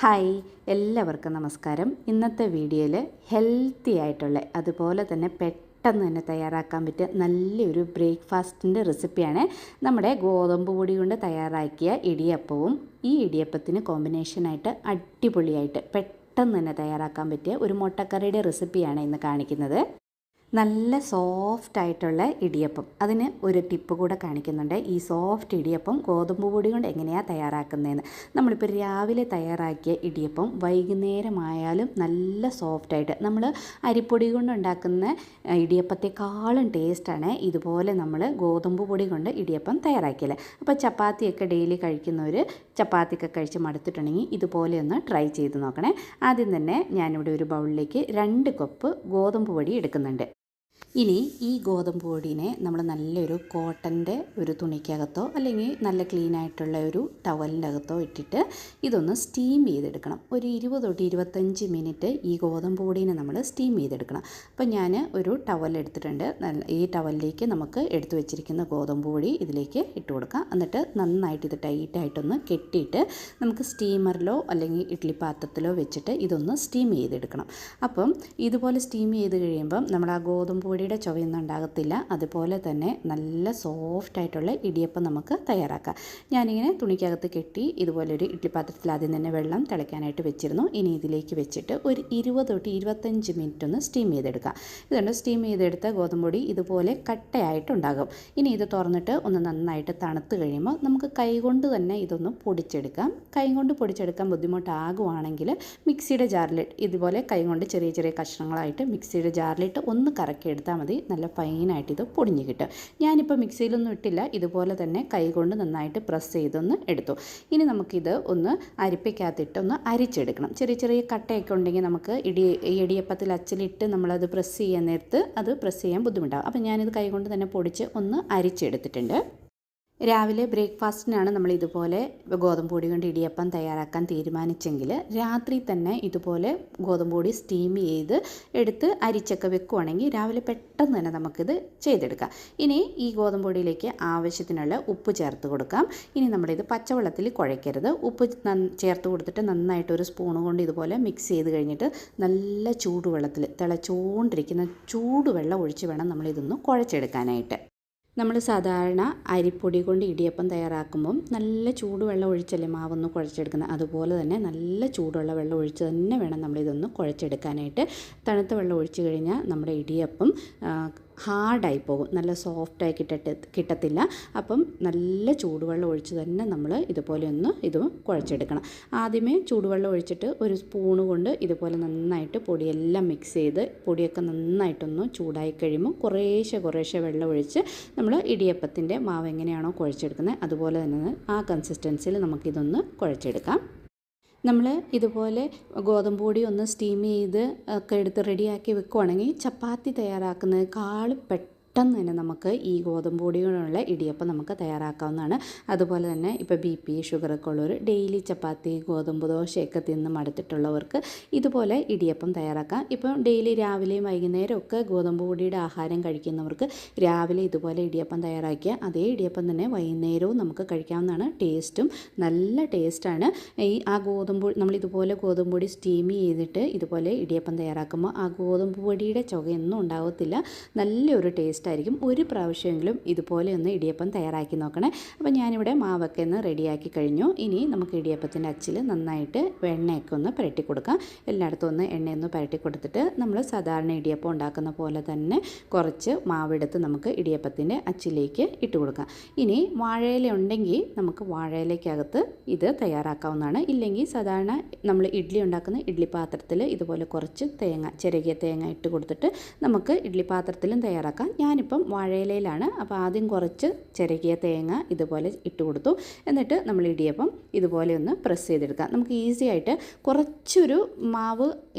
Hi, എല്ലാവർക്കും നമസ്കാരം. ഇന്നത്തെ വീഡിയോയിൽ ഹെൽത്തി ആയിട്ടുള്ള അതുപോലെ തന്നെ പെട്ടെന്ന് തന്നെ തയ്യാറാക്കാൻ പറ്റിയ നല്ലൊരു ബ്രേക്ക്ഫാസ്റ്റിൻ്റെ റെസിപ്പിയാണ്. നമ്മുടെ ഗോതമ്പ് പൊടി കൊണ്ട് തയ്യാറാക്കിയ ഇടിയപ്പവും ഈ ഇടിയപ്പത്തിന് കോമ്പിനേഷനായിട്ട് അടിപൊളിയായിട്ട് പെട്ടെന്ന് തന്നെ തയ്യാറാക്കാൻ പറ്റിയ ഒരു മുട്ടക്കറിയുടെ റെസിപ്പിയാണ് ഇന്ന് കാണിക്കുന്നത്. നല്ല സോഫ്റ്റ് ആയിട്ടുള്ള ഇടിയപ്പം, അതിന് ഒരു ടിപ്പ് കൂടെ കാണിക്കുന്നുണ്ട്. ഈ സോഫ്റ്റ് ഇടിയപ്പം ഗോതമ്പ് പൊടി കൊണ്ട് എങ്ങനെയാണ് തയ്യാറാക്കുന്നതെന്ന്. നമ്മളിപ്പോൾ രാവിലെ തയ്യാറാക്കിയ ഇടിയപ്പം വൈകുന്നേരമായാലും നല്ല സോഫ്റ്റായിട്ട്, നമ്മൾ അരിപ്പൊടി കൊണ്ട് ഉണ്ടാക്കുന്ന ഇടിയപ്പത്തെക്കാളും ടേസ്റ്റാണ് ഇതുപോലെ നമ്മൾ ഗോതമ്പ് പൊടി കൊണ്ട് ഇടിയപ്പം തയ്യാറാക്കിയാൽ. അപ്പോൾ ചപ്പാത്തിയൊക്കെ ഡെയിലി കഴിക്കുന്നവർ ചപ്പാത്തിയൊക്കെ കഴിച്ച് മടുത്തിട്ടുണ്ടെങ്കിൽ ഇതുപോലെ ഒന്ന് ട്രൈ ചെയ്ത് നോക്കണേ. ആദ്യം തന്നെ ഞാനിവിടെ ഒരു ബൗളിലേക്ക് 2 കപ്പ് ഗോതമ്പ് പൊടി എടുക്കുന്നുണ്ട്. ഇനി ഈ ഗോതമ്പ് പൊടിനെ നമ്മൾ നല്ലൊരു കോട്ടൻ്റെ ഒരു തുണിക്കകത്തോ അല്ലെങ്കിൽ നല്ല ക്ലീനായിട്ടുള്ള ഒരു ടവലിൻ്റെ അകത്തോ ഇട്ടിട്ട് ഇതൊന്ന് സ്റ്റീം ചെയ്തെടുക്കണം. ഒരു 20 തൊട്ട് 25 മിനിറ്റ് ഈ ഗോതമ്പ് പൊടീനെ നമ്മൾ സ്റ്റീം ചെയ്തെടുക്കണം. അപ്പോൾ ഞാൻ ഒരു ടവൽ എടുത്തിട്ടുണ്ട്. ഈ ടവലിലേക്ക് നമുക്ക് എടുത്തു വെച്ചിരിക്കുന്ന ഗോതമ്പ് പൊടി ഇതിലേക്ക് ഇട്ട് കൊടുക്കാം. എന്നിട്ട് നന്നായിട്ട് ഇത് ടൈറ്റായിട്ടൊന്ന് കെട്ടിയിട്ട് നമുക്ക് സ്റ്റീമറിലോ അല്ലെങ്കിൽ ഇഡ്ഡലി പാത്രത്തിലോ വെച്ചിട്ട് ഇതൊന്ന് സ്റ്റീം ചെയ്തെടുക്കണം. അപ്പം ഇതുപോലെ സ്റ്റീം ചെയ്ത് കഴിയുമ്പം നമ്മൾ ആ ഗോതമ്പ് പൊടിയുടെ ചുവയൊന്നും ഉണ്ടാകത്തില്ല. അതുപോലെ തന്നെ നല്ല സോഫ്റ്റായിട്ടുള്ള ഇടിയപ്പം നമുക്ക് തയ്യാറാക്കാം. ഞാനിങ്ങനെ തുണിക്കകത്ത് കെട്ടി ഇതുപോലെ ഒരു ഇഡ്ഡലി പാത്രത്തിൽ ആദ്യം തന്നെ വെള്ളം തിളയ്ക്കാനായിട്ട് വെച്ചിരുന്നു. ഇനി ഇതിലേക്ക് വെച്ചിട്ട് ഒരു 20 തൊട്ട് 25 മിനിറ്റ് ഒന്ന് സ്റ്റീം ചെയ്തെടുക്കാം. ഇതുകൊണ്ട് സ്റ്റീം ചെയ്തെടുത്ത ഗോതമ്പ് പൊടി ഇതുപോലെ കട്ടയായിട്ടുണ്ടാകും. ഇനി ഇത് തുറന്നിട്ട് ഒന്ന് നന്നായിട്ട് തണുത്ത് കഴിയുമ്പോൾ നമുക്ക് കൈകൊണ്ട് തന്നെ ഇതൊന്ന് പൊടിച്ചെടുക്കാം. കൈകൊണ്ട് പൊടിച്ചെടുക്കാൻ ബുദ്ധിമുട്ടാകുവാണെങ്കിൽ മിക്സിയുടെ ജാറിലിട്ട് ഇതുപോലെ കൈകൊണ്ട് ചെറിയ ചെറിയ കഷ്ണങ്ങളായിട്ട് മിക്സിയുടെ ജാറിലിട്ട് ഒന്ന് കറക്കിയെടുത്താൽ മതി. നല്ല ഫൈനായിട്ട് ഇത് പൊടിഞ്ഞ് കിട്ടും. ഞാനിപ്പോൾ മിക്സിയിലൊന്നും ഇട്ടില്ല, ഇതുപോലെ തന്നെ കൈകൊണ്ട് നന്നായിട്ട് പ്രസ് ചെയ്തൊന്ന് എടുത്തു. ഇനി നമുക്കിത് ഒന്ന് അരിപ്പയ്ക്കകത്തിട്ടൊന്ന് അരിച്ചെടുക്കണം. ചെറിയ ചെറിയ കട്ടയൊക്കെ ഉണ്ടെങ്കിൽ നമുക്ക് ഇടിയപ്പത്തിൽ അച്ചിലിട്ട് നമ്മളത് പ്രസ് ചെയ്യാൻ നേരത്ത് അത് പ്രസ് ചെയ്യാൻ ബുദ്ധിമുട്ടാകും. അപ്പോൾ ഞാനിത് കൈകൊണ്ട് തന്നെ പൊടിച്ച് ഒന്ന് അരിച്ചെടുത്തിട്ടുണ്ട്. രാവിലെ ബ്രേക്ക്ഫാസ്റ്റിനാണ് നമ്മൾ ഇതുപോലെ ഗോതമ്പ് പൊടി കൊണ്ട് ഇടിയപ്പം തയ്യാറാക്കാൻ തീരുമാനിച്ചെങ്കിൽ രാത്രി തന്നെ ഇതുപോലെ ഗോതമ്പ് പൊടി സ്റ്റീം ചെയ്ത് എടുത്ത് അരിച്ചൊക്കെ വെക്കുവാണെങ്കിൽ രാവിലെ പെട്ടെന്ന് തന്നെ നമുക്കിത് ചെയ്തെടുക്കാം. ഇനി ഈ ഗോതമ്പ് പൊടിയിലേക്ക് ആവശ്യത്തിനുള്ള ഉപ്പ് ചേർത്ത് കൊടുക്കാം. ഇനി നമ്മളിത് പച്ചവെള്ളത്തിൽ കുഴയ്ക്കരുത്. ഉപ്പ് ചേർത്ത് കൊടുത്തിട്ട് നന്നായിട്ട് ഒരു സ്പൂൺ കൊണ്ട് ഇതുപോലെ മിക്സ് ചെയ്ത് കഴിഞ്ഞിട്ട് നല്ല ചൂടുവെള്ളത്തിൽ തിളച്ചുകൊണ്ടിരിക്കുന്ന ചൂടുവെള്ളം ഒഴിച്ച് വേണം നമ്മളിതൊന്ന് കുഴച്ചെടുക്കാനായിട്ട്. നമ്മൾ സാധാരണ അരിപ്പൊടി കൊണ്ട് ഇടിയപ്പം തയ്യാറാക്കുമ്പം നല്ല ചൂടുവെള്ളം ഒഴിച്ചല്ലേ മാവൊന്ന് കുഴച്ചെടുക്കുന്നത്. അതുപോലെ തന്നെ നല്ല ചൂടുള്ള വെള്ളം ഒഴിച്ച് തന്നെ വേണം നമ്മളിതൊന്ന് കുഴച്ചെടുക്കാനായിട്ട്. തണുത്ത വെള്ളം ഒഴിച്ച് കഴിഞ്ഞാൽ നമ്മുടെ ഇടിയപ്പം ഹാർഡായി പോകും, നല്ല സോഫ്റ്റായി കിട്ടത്തില്ല. അപ്പം നല്ല ചൂടുവെള്ളം ഒഴിച്ച് തന്നെ നമ്മൾ ഇതുപോലെ ഒന്ന് ഇത് കുഴച്ചെടുക്കണം. ആദ്യമേ ചൂടുവെള്ളം ഒഴിച്ചിട്ട് ഒരു സ്പൂണ് കൊണ്ട് ഇതുപോലെ നന്നായിട്ട് പൊടിയെല്ലാം മിക്സ് ചെയ്ത് പൊടിയൊക്കെ നന്നായിട്ടൊന്ന് ചൂടായി കഴിയുമ്പോൾ കുറേശ്ശെ വെള്ളം ഒഴിച്ച് നമ്മൾ ഇടിയപ്പത്തിൻ്റെ മാവ് എങ്ങനെയാണോ കുഴച്ചെടുക്കുന്നത് അതുപോലെ തന്നെ ആ കൺസിസ്റ്റൻസിയിൽ നമുക്കിതൊന്ന് കുഴച്ചെടുക്കാം. നമ്മൾ ഇതുപോലെ ഗോതമ്പ് പൊടി ഒന്ന് സ്റ്റീം ചെയ്ത് ഒക്കെ എടുത്ത് റെഡിയാക്കി വെക്കുവാണെങ്കിൽ ചപ്പാത്തി തയ്യാറാക്കുന്നതിനേക്കാളും പെട്ടെന്ന് തന്നെ നമുക്ക് ഈ ഗോതമ്പ് പൊടി കൊണ്ടുള്ള ഇടിയപ്പം നമുക്ക് തയ്യാറാക്കാവുന്നതാണ്. അതുപോലെ തന്നെ ഇപ്പോൾ BP ഷുഗറൊക്കെ ഉള്ളവർ ഡെയിലി ചപ്പാത്തി ഗോതമ്പ് ദോശയൊക്കെ തിന്ന് മടുത്തിട്ടുള്ളവർക്ക് ഇതുപോലെ ഇടിയപ്പം തയ്യാറാക്കാം. ഇപ്പം ഡെയിലി രാവിലെയും വൈകുന്നേരം ഒക്കെ ഗോതമ്പ് പൊടിയുടെ ആഹാരം കഴിക്കുന്നവർക്ക് രാവിലെ ഇതുപോലെ ഇടിയപ്പം തയ്യാറാക്കിയ അതേ ഇടിയപ്പം തന്നെ വൈകുന്നേരവും നമുക്ക് കഴിക്കാവുന്നതാണ്. ടേസ്റ്റും നല്ല ടേസ്റ്റാണ്. ആ നമ്മളിതുപോലെ ഗോതമ്പ് പൊടി സ്റ്റീം ചെയ്തിട്ട് ഇതുപോലെ ഇടിയപ്പം തയ്യാറാക്കുമ്പോൾ ആ ഗോതമ്പ് പൊടിയുടെ ചുവയൊന്നും ഉണ്ടാകത്തില്ല, നല്ലൊരു ടേസ്റ്റ് ആയിരിക്കും. ഒരു പ്രാവശ്യമെങ്കിലും ഇതുപോലെ ഒന്ന് ഇടിയപ്പം തയ്യാറാക്കി നോക്കണേ. അപ്പോൾ ഞാനിവിടെ മാവൊക്കെ ഒന്ന് റെഡിയാക്കി കഴിഞ്ഞു. ഇനി നമുക്ക് ഇടിയപ്പത്തിൻ്റെ അച്ചിൽ നന്നായിട്ട് എണ്ണയൊക്കെ ഒന്ന് പുരട്ടി കൊടുക്കാം. എല്ലായിടത്തും ഒന്ന് എണ്ണയൊന്ന് പുരട്ടി കൊടുത്തിട്ട് നമ്മൾ സാധാരണ ഇടിയപ്പം ഉണ്ടാക്കുന്ന പോലെ തന്നെ കുറച്ച് മാവെടുത്ത് നമുക്ക് ഇടിയപ്പത്തിൻ്റെ അച്ചിലേക്ക് ഇട്ട് കൊടുക്കാം. ഇനി വാഴയില ഉണ്ടെങ്കിൽ നമുക്ക് വാഴയിലയ്ക്കകത്ത് ഇത് തയ്യാറാക്കാവുന്നതാണ്. ഇല്ലെങ്കിൽ സാധാരണ നമ്മൾ ഇഡ്ഡലി ഉണ്ടാക്കുന്ന ഇഡ്ഡലി പാത്രത്തിൽ ഇതുപോലെ കുറച്ച് ചിരകിയ തേങ്ങ ഇട്ട് കൊടുത്തിട്ട് നമുക്ക് ഇഡ്ഡലി പാത്രത്തിലും തയ്യാറാക്കാം. ഞാനിപ്പം വാഴയിലയിലാണ്. അപ്പോൾ ആദ്യം കുറച്ച് ചിരകിയ തേങ്ങ ഇതുപോലെ ഇട്ട് കൊടുത്തു. എന്നിട്ട് നമ്മൾ ഇടിയപ്പം ഇതുപോലെ ഒന്ന് പ്രസ് ചെയ്തെടുക്കാം. നമുക്ക് ഈസി ആയിട്ട് കുറച്ചൊരു മാവ്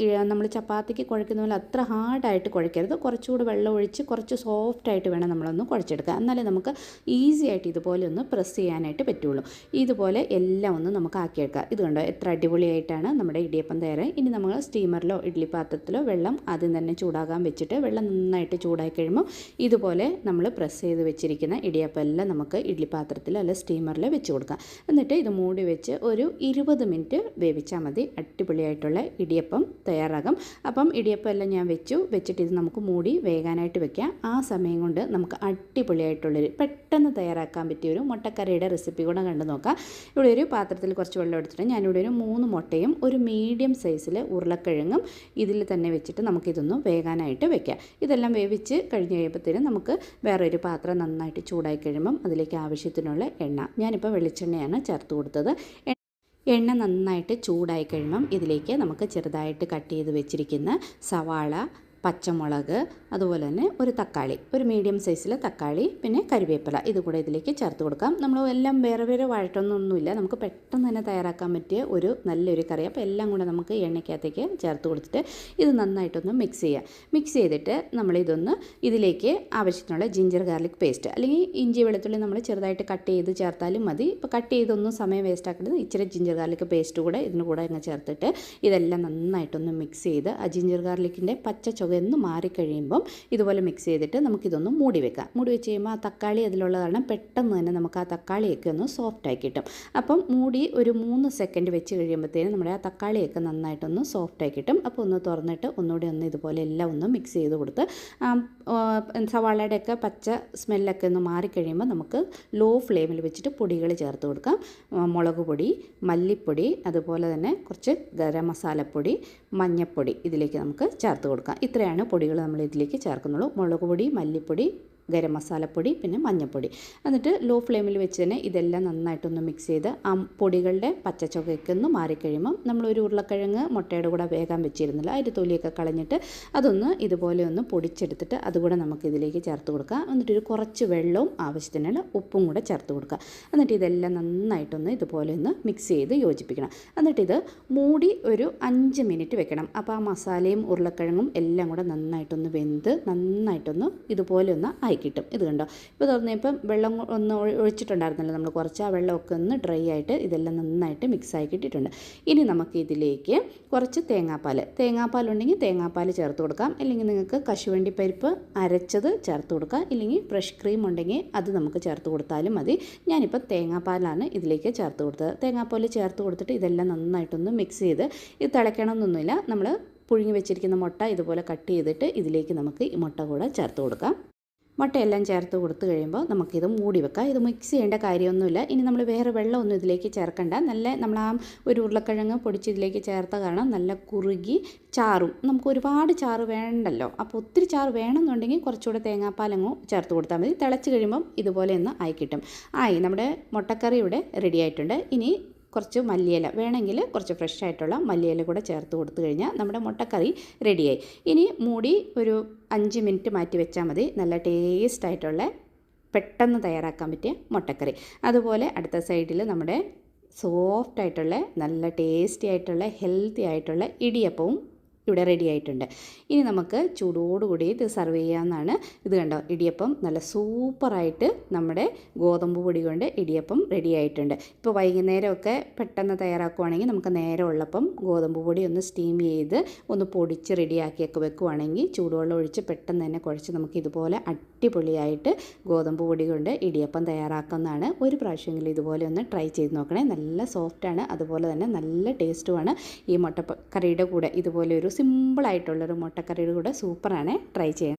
നമ്മൾ ചപ്പാത്തിക്ക് കുഴക്കുന്ന പോലെ അത്ര ഹാർഡായിട്ട് കുഴക്കരുത്. കുറച്ചുകൂടി വെള്ളം ഒഴിച്ച് കുറച്ച് സോഫ്റ്റായിട്ട് വേണം നമ്മളൊന്ന് കുഴച്ചെടുക്കുക. എന്നാലേ നമുക്ക് ഈസി ആയിട്ട് ഇതുപോലെ ഒന്ന് പ്രസ് ചെയ്യാനായിട്ട് പറ്റുള്ളൂ. ഇതുപോലെ എല്ലാം ഒന്ന് നമുക്ക് ആക്കിയെടുക്കാം. ഇതുകൊണ്ടോ എത്ര അടിപൊളിയായിട്ടാണ് നമ്മുടെ ഇടിയപ്പം തയ്യാറായി. ഇനി നമ്മൾ സ്റ്റീമറിലോ ഇഡ്ഡലി പാത്രത്തിലോ വെള്ളം ആദ്യം തന്നെ ചൂടാകാൻ വെച്ചിട്ട് വെള്ളം നന്നായിട്ട് ചൂടായി കഴിയുമ്പോൾ ഇതുപോലെ നമ്മൾ പ്രസ് ചെയ്ത് വെച്ചിരിക്കുന്ന ഇടിയപ്പം എല്ലാം നമുക്ക് ഇഡ്ഡലി പാത്രത്തിൽ അല്ല സ്റ്റീമറിൽ വെച്ച് കൊടുക്കാം. എന്നിട്ട് ഇത് മൂടി വെച്ച് ഒരു 20 മിനിറ്റ് വേവിച്ചാൽ മതി. അടിപൊളിയായിട്ടുള്ള ഇടിയപ്പം തയ്യാറാകും. അപ്പം ഇടിയപ്പം എല്ലാം ഞാൻ വെച്ചിട്ട് ഇത് നമുക്ക് മൂടി വേകാനായിട്ട് വെക്കാം. ആ സമയം കൊണ്ട് നമുക്ക് അടിപൊളിയായിട്ടുള്ളൊരു പെട്ടെന്ന് തയ്യാറാക്കാൻ പറ്റിയൊരു മുട്ടക്കറിയുടെ റെസിപ്പി കൂടെ കണ്ടു നോക്കാം. ഇവിടെ ഒരു പാത്രത്തിൽ കുറച്ച് വെള്ളം എടുത്തിട്ട് ഞാനിവിടെ ഒരു 3 മുട്ടയും ഒരു മീഡിയം സൈസിൽ ഉരുളക്കിഴങ്ങും ഇതിൽ തന്നെ വെച്ചിട്ട് നമുക്കിതൊന്ന് വേകാനായിട്ട് വെക്കാം. ഇതെല്ലാം വേവിച്ച് കഴിഞ്ഞ് കഴിയുമ്പോഴത്തേനും നമുക്ക് വേറൊരു പാത്രം നന്നായിട്ട് ചൂടായി കഴിയുമ്പം അതിലേക്ക് ആവശ്യത്തിനുള്ള എണ്ണ, ഞാനിപ്പോൾ വെളിച്ചെണ്ണയാണ് ചേർത്ത് കൊടുത്തത്. എണ്ണ നന്നായിട്ട് ചൂടായി കഴിയുമ്പം ഇതിലേക്ക് നമുക്ക് ചെറുതായിട്ട് കട്ട് ചെയ്ത് വെച്ചിരിക്കുന്ന സവാള, പച്ചമുളക്, അതുപോലെ തന്നെ ഒരു തക്കാളി, ഒരു മീഡിയം സൈസിലെ തക്കാളി, പിന്നെ കരിവേപ്പില ഇതുകൂടെ ഇതിലേക്ക് ചേർത്ത് കൊടുക്കാം. നമ്മൾ എല്ലാം വേറെ വേറെ വഴറ്റൊന്നുമില്ല, നമുക്ക് പെട്ടെന്ന് തന്നെ തയ്യാറാക്കാൻ പറ്റിയ ഒരു നല്ലൊരു കറി. അപ്പോൾ എല്ലാം കൂടെ നമുക്ക് എണ്ണയ്ക്കകത്തേക്ക് ചേർത്ത് കൊടുത്തിട്ട് ഇത് നന്നായിട്ടൊന്ന് മിക്സ് ചെയ്യാം. മിക്സ് ചെയ്തിട്ട് നമ്മളിതൊന്ന് ഇതിലേക്ക് ആവശ്യത്തിനുള്ള ജിഞ്ചർ ഗാർലിക് പേസ്റ്റ്, അല്ലെങ്കിൽ ഇഞ്ചി വെളുത്തുള്ളി നമ്മൾ ചെറുതായിട്ട് കട്ട് ചെയ്ത് ചേർത്താലും മതി. ഇപ്പോൾ കട്ട് ചെയ്തൊന്നും സമയം വേസ്റ്റ് ആക്കേണ്ടത്, ഇച്ചിരി ജിഞ്ചർ ഗാർലിക് പേസ്റ്റ് കൂടെ ഇതിന് കൂടെ അങ്ങ് ചേർത്തിട്ട് ഇതെല്ലാം നന്നായിട്ടൊന്ന് മിക്സ് ചെയ്ത് ആ ജിഞ്ചർ ഗാർലിക്കിൻ്റെ പച്ച എന്ന് മാറിക്കഴിയുമ്പം ഇതുപോലെ മിക്സ് ചെയ്തിട്ട് നമുക്കിതൊന്ന് മൂടി വെക്കാം. മൂടി വെച്ച് കഴിയുമ്പോൾ ആ തക്കാളി അതിലുള്ള കാരണം പെട്ടെന്ന് തന്നെ നമുക്ക് ആ തക്കാളിയൊക്കെ ഒന്ന് സോഫ്റ്റായി കിട്ടും. അപ്പം മൂടി ഒരു 3 സെക്കൻഡ് വെച്ച് കഴിയുമ്പോഴത്തേനും നമ്മുടെ ആ തക്കാളിയൊക്കെ നന്നായിട്ടൊന്ന് സോഫ്റ്റായി കിട്ടും. അപ്പോൾ ഒന്ന് തുറന്നിട്ട് ഒന്നുകൂടി ഒന്ന് ഇതുപോലെ എല്ലാം ഒന്ന് മിക്സ് ചെയ്ത് കൊടുത്ത് സവാളയുടെയൊക്കെ പച്ച സ്മെല്ലൊക്കെ ഒന്ന് മാറിക്കഴിയുമ്പോൾ നമുക്ക് ലോ ഫ്ലെയിമിൽ വെച്ചിട്ട് പൊടികൾ ചേർത്ത് കൊടുക്കാം. മുളക് പൊടി, മല്ലിപ്പൊടി, അതുപോലെ തന്നെ കുറച്ച് ഗരം മസാലപ്പൊടി, മഞ്ഞൾപ്പൊടി ഇതിലേക്ക് നമുക്ക് ചേർത്ത് കൊടുക്കാം. ഇത്രയാണ് പൊടികൾ നമ്മൾ ഇതിലേക്ക് ചേർക്കുന്നുള്ളൂ. മുളക് പൊടി, മല്ലിപ്പൊടി, ഗരം മസാലപ്പൊടി, പിന്നെ മഞ്ഞൾപ്പൊടി. എന്നിട്ട് ലോ ഫ്ലെയിമിൽ വെച്ച് തന്നെ ഇതെല്ലാം നന്നായിട്ടൊന്ന് മിക്സ് ചെയ്ത് ആ പൊടികളുടെ പച്ചച്ചൊകയൊക്കെ ഒന്ന് മാറിക്കഴിയുമ്പം നമ്മളൊരു ഉരുളക്കിഴങ്ങ് മുട്ടയുടെ കൂടെ വേഗം വെച്ചിരുന്നില്ല, അതിൻ്റെ തൊലിയൊക്കെ കളഞ്ഞിട്ട് അതൊന്ന് ഇതുപോലെ ഒന്ന് പൊടിച്ചെടുത്തിട്ട് അതുകൂടെ നമുക്ക് ഇതിലേക്ക് ചേർത്ത് കൊടുക്കാം. എന്നിട്ടൊരു കുറച്ച് വെള്ളവും ആവശ്യത്തിനുള്ള ഉപ്പും കൂടെ ചേർത്ത് കൊടുക്കുക. എന്നിട്ട് ഇതെല്ലാം നന്നായിട്ടൊന്ന് ഇതുപോലെ ഒന്ന് മിക്സ് ചെയ്ത് യോജിപ്പിക്കണം. എന്നിട്ടിത് മൂടി ഒരു 5 മിനിറ്റ് വെക്കണം. അപ്പോൾ ആ മസാലയും ഉരുളക്കിഴങ്ങും എല്ലാം കൂടെ നന്നായിട്ടൊന്ന് വെന്ത് നന്നായിട്ടൊന്ന് ഇതുപോലെ ഒന്ന് ആയി കിട്ടും. ഇത് കണ്ടോ, ഇപ്പോൾ തുറന്നപ്പം വെള്ളം ഒന്ന് ഒഴിച്ചിട്ടുണ്ടായിരുന്നല്ലോ നമ്മൾ കുറച്ച്, ആ വെള്ളമൊക്കെ ഒന്ന് ഡ്രൈ ആയിട്ട് ഇതെല്ലാം നന്നായിട്ട് മിക്സായി കിട്ടിയിട്ടുണ്ട്. ഇനി നമുക്ക് ഇതിലേക്ക് കുറച്ച് തേങ്ങാപ്പാൽ ഉണ്ടെങ്കിൽ തേങ്ങാപ്പാൽ ചേർത്ത് കൊടുക്കാം, അല്ലെങ്കിൽ നിങ്ങൾക്ക് കശുവണ്ടി പരിപ്പ് അരച്ചത് ചേർത്ത് കൊടുക്കാം, ഇല്ലെങ്കിൽ ഫ്രഷ് ക്രീം ഉണ്ടെങ്കിൽ അത് നമുക്ക് ചേർത്ത് കൊടുത്താലും മതി. ഞാനിപ്പോൾ തേങ്ങാപ്പാലാണ് ഇതിലേക്ക് ചേർത്ത് കൊടുത്തത്. തേങ്ങാപ്പാൽ ചേർത്ത് കൊടുത്തിട്ട് ഇതെല്ലാം നന്നായിട്ടൊന്ന് മിക്സ് ചെയ്ത് ഇത് തിളയ്ക്കണമെന്നൊന്നുമില്ല. നമ്മൾ പുഴുങ്ങി വെച്ചിരിക്കുന്ന മുട്ട ഇതുപോലെ കട്ട് ചെയ്തിട്ട് ഇതിലേക്ക് നമുക്ക് ഈ മുട്ട കൂടെ ചേർത്ത് കൊടുക്കാം. മുട്ടയെല്ലാം ചേർത്ത് കൊടുത്തു കഴിയുമ്പോൾ നമുക്കിത് മൂടി വെക്കാം. ഇത് മിക്സ് ചെയ്യേണ്ട കാര്യമൊന്നുമില്ല. ഇനി നമ്മൾ വേറെ വെള്ളമൊന്നും ഇതിലേക്ക് ചേർക്കണ്ട. നമ്മൾ ആ ഒരു ഉരുളക്കിഴങ്ങ് പൊടിച്ച് ഇതിലേക്ക് ചേർത്ത കാരണം നല്ല കുറുകി ചാറും, നമുക്ക് ഒരുപാട് ചാറ് വേണ്ടല്ലോ. അപ്പോൾ ഒത്തിരി ചാറ് വേണമെന്നുണ്ടെങ്കിൽ കുറച്ചുകൂടെ തേങ്ങാപ്പാലങ്ങോ ചേർത്ത് കൊടുത്താൽ മതി. തിളച്ച് കഴിയുമ്പം ഇതുപോലെ ഒന്ന് ആയി കിട്ടും. നമ്മുടെ മുട്ടക്കറി ഇവിടെ റെഡി ആയിട്ടുണ്ട്. ഇനി കുറച്ച് മല്ലിയില വേണമെങ്കിൽ കുറച്ച് ഫ്രഷ് ആയിട്ടുള്ള മല്ലിയില കൂടെ ചേർത്ത് കൊടുത്തു കഴിഞ്ഞാൽ നമ്മുടെ മുട്ടക്കറി റെഡിയായി. ഇനി മൂടി ഒരു 5 മിനിറ്റ് മാറ്റി വെച്ചാൽ മതി. നല്ല ടേസ്റ്റായിട്ടുള്ള പെട്ടെന്ന് തയ്യാറാക്കാൻ പറ്റിയ മുട്ടക്കറി. അതുപോലെ അടുത്ത സൈഡിൽ നമ്മുടെ സോഫ്റ്റായിട്ടുള്ള നല്ല ടേസ്റ്റി ആയിട്ടുള്ള ഹെൽത്തി ആയിട്ടുള്ള ഇടിയപ്പവും ഇവിടെ റെഡി ആയിട്ടുണ്ട്. ഇനി നമുക്ക് ചൂടോടുകൂടി ഇത് സെർവ് ചെയ്യാവുന്നതാണ്. ഇത് കണ്ടോ, ഇടിയപ്പം നല്ല സൂപ്പറായിട്ട് നമ്മുടെ ഗോതമ്പ് പൊടി കൊണ്ട് ഇടിയപ്പം റെഡി ആയിട്ടുണ്ട്. ഇപ്പോൾ വൈകുന്നേരമൊക്കെ പെട്ടെന്ന് തയ്യാറാക്കുവാണെങ്കിൽ നമുക്ക് നേരം ഉള്ളപ്പം ഗോതമ്പ് പൊടി ഒന്ന് സ്റ്റീം ചെയ്ത് ഒന്ന് പൊടിച്ച് റെഡിയാക്കിയൊക്കെ വെക്കുവാണെങ്കിൽ ചൂടുവെള്ളം ഒഴിച്ച് പെട്ടെന്ന് തന്നെ കുഴച്ച് നമുക്ക് ഇതുപോലെ അടിപൊളിയായിട്ട് ഗോതമ്പ് പൊടി കൊണ്ട് ഇടിയപ്പം തയ്യാറാക്കുന്നതാണ്. ഒരു പ്രാവശ്യമെങ്കിലും ഇതുപോലെ ഒന്ന് ട്രൈ ചെയ്ത് നോക്കണേ. നല്ല സോഫ്റ്റാണ്, അതുപോലെ തന്നെ നല്ല ടേസ്റ്റുമാണ്. ഈ മുട്ടക്കറിയുടെ കൂടെ ഇതുപോലെ ഒരു സിമ്പിളായിട്ടുള്ളൊരു മുട്ടക്കറിയുടെ കൂടെ സൂപ്പറാണ്. ട്രൈ ചെയ്യാം.